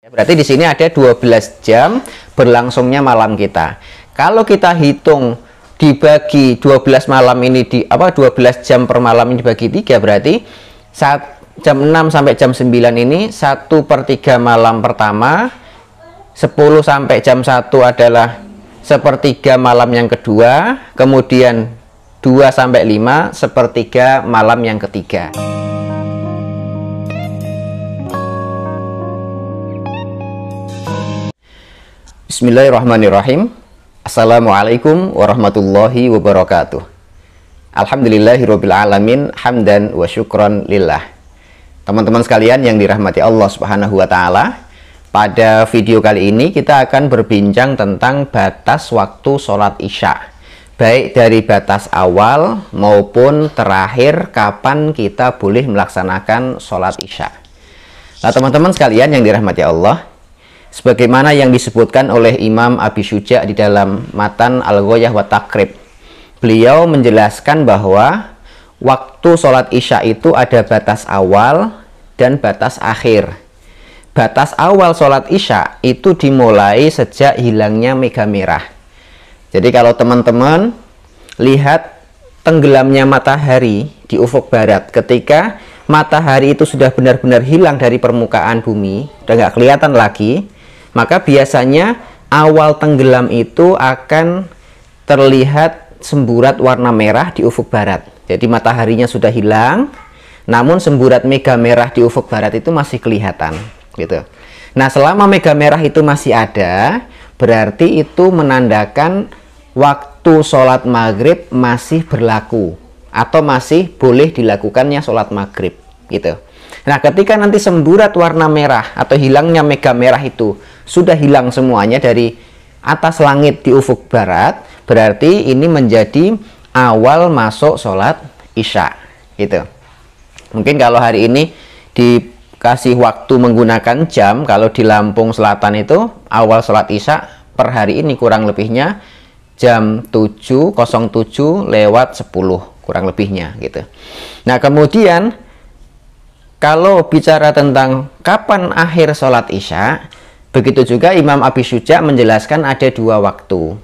Berarti di sini ada 12 jam berlangsungnya malam kita. Kalau kita hitung dibagi 12 malam ini 12 jam per malam ini dibagi 3, berarti jam 6 sampai jam 9 ini 1/3 malam pertama, 10 sampai jam 1 adalah 1/3 malam yang kedua, kemudian 2 sampai 5 1/3 malam yang ketiga. Bismillahirrahmanirrahim. Assalamualaikum warahmatullahi wabarakatuh. Alhamdulillahirabbil alamin, hamdan wa syukron lillah. Teman-teman sekalian yang dirahmati Allah Subhanahu wa taala, pada video kali ini kita akan berbincang tentang batas waktu sholat Isya, baik dari batas awal maupun terakhir kapan kita boleh melaksanakan sholat Isya. Nah, teman-teman sekalian yang dirahmati Allah, sebagaimana yang disebutkan oleh Imam Abi Syuja di dalam Matan Al-Ghayah wa Taqrib, beliau menjelaskan bahwa waktu sholat Isya itu ada batas awal dan batas akhir. Batas awal sholat Isya itu dimulai sejak hilangnya mega merah. Jadi kalau teman-teman lihat tenggelamnya matahari di ufuk barat, ketika matahari itu sudah benar-benar hilang dari permukaan bumi, udah nggak kelihatan lagi, maka biasanya awal tenggelam itu akan terlihat semburat warna merah di ufuk barat. Jadi mataharinya sudah hilang, namun semburat mega merah di ufuk barat itu masih kelihatan gitu. Nah, selama mega merah itu masih ada, berarti itu menandakan waktu sholat maghrib masih berlaku atau masih boleh dilakukannya sholat maghrib gitu. Nah, ketika nanti semburat warna merah atau hilangnya mega merah itu sudah hilang semuanya dari atas langit di ufuk barat, berarti ini menjadi awal masuk sholat Isya gitu. Mungkin kalau hari ini dikasih waktu menggunakan jam, kalau di Lampung Selatan itu awal sholat Isya per hari ini kurang lebihnya jam 7.07 lewat 10 kurang lebihnya gitu. Nah, kemudian kalau bicara tentang kapan akhir sholat Isya, begitu juga Imam Abi Syuja menjelaskan ada dua waktu.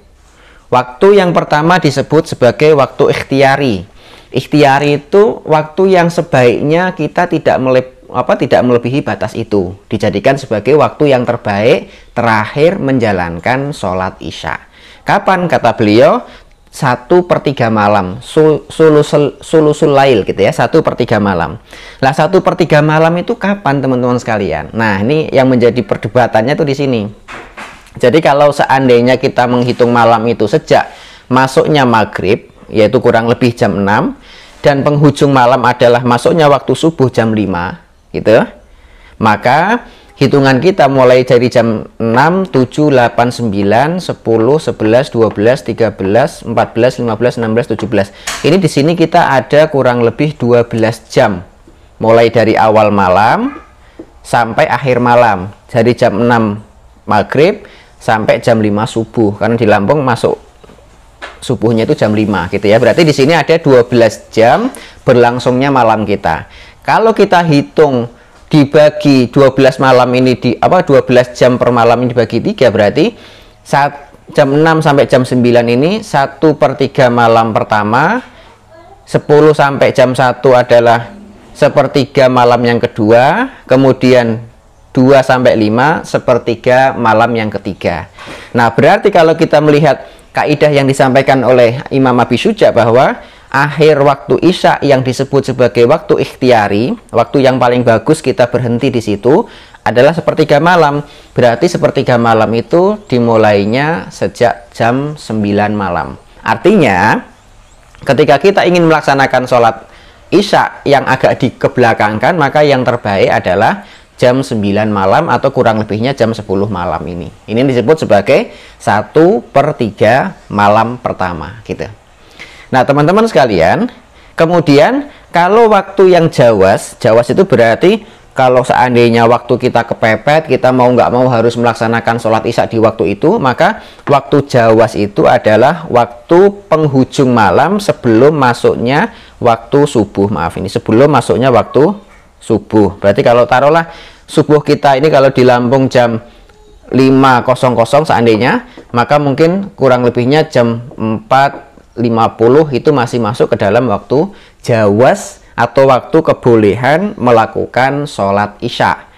Waktu yang pertama disebut sebagai waktu ikhtiari. Ikhtiari itu waktu yang sebaiknya kita tidak melebihi batas itu, dijadikan sebagai waktu yang terbaik terakhir menjalankan sholat Isya. Kapan? Kata beliau 1/3 malam, sulusul lail gitu ya, 1/3 malam. Lah 1/3 malam itu kapan, teman-teman sekalian? Nah, ini yang menjadi perdebatannya tuh di sini. Jadi kalau seandainya kita menghitung malam itu sejak masuknya maghrib, yaitu kurang lebih jam 6, dan penghujung malam adalah masuknya waktu subuh jam 5 gitu, maka hitungan kita mulai dari jam 6, 7, 8, 9, 10, 11, 12, 13, 14, 15, 16, 17. Ini di sini kita ada kurang lebih 12 jam. Mulai dari awal malam sampai akhir malam. Dari jam 6 maghrib sampai jam 5 subuh. Karena di Lampung masuk subuhnya itu jam 5 gitu ya. Berarti di sini ada 12 jam berlangsungnya malam kita. Kalau kita hitung dibagi 12 malam ini 12 jam per malam ini dibagi 3, berarti jam 6 sampai jam 9 ini 1/3 malam pertama, 10 sampai jam 1 adalah 1/3 malam yang kedua, kemudian 2 sampai 5 1/3 malam yang ketiga. Nah, berarti kalau kita melihat kaidah yang disampaikan oleh Imam Abi Syuja bahwa akhir waktu Isya yang disebut sebagai waktu ikhtiari, waktu yang paling bagus kita berhenti di situ adalah 1/3 malam. Berarti 1/3 malam itu dimulainya sejak jam 9 malam. Artinya ketika kita ingin melaksanakan sholat Isya yang agak dikebelakangkan, maka yang terbaik adalah jam 9 malam atau kurang lebihnya jam 10 malam ini. Ini disebut sebagai 1/3 malam pertama gitu. Nah, teman-teman sekalian, kemudian kalau waktu yang jawas itu berarti kalau seandainya waktu kita kepepet, kita mau nggak mau harus melaksanakan sholat Isya di waktu itu, maka waktu jawas itu adalah waktu penghujung malam sebelum masuknya waktu subuh. Maaf, ini sebelum masuknya waktu subuh. Berarti kalau taruhlah subuh kita ini kalau di Lampung jam 5.00 seandainya, maka mungkin kurang lebihnya jam 4.50 itu masih masuk ke dalam waktu jawaz atau waktu kebolehan melakukan sholat isya.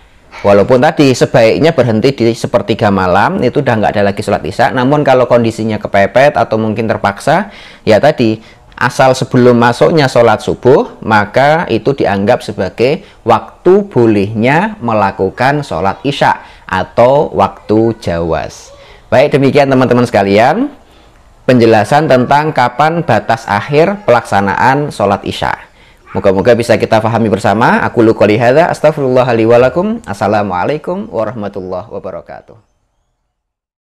Walaupun tadi sebaiknya berhenti di sepertiga malam, itu udah nggak ada lagi sholat isya. Namun kalau kondisinya kepepet atau mungkin terpaksa, ya tadi asal sebelum masuknya sholat subuh, maka itu dianggap sebagai waktu bolehnya melakukan sholat isya atau waktu jawaz. Baik, demikian teman-teman sekalian penjelasan tentang kapan batas akhir pelaksanaan sholat isya. Moga-moga bisa kita pahami bersama. Aku qouli hadza, astaghfirullah li wa lakum. Assalamualaikum warahmatullahi wabarakatuh.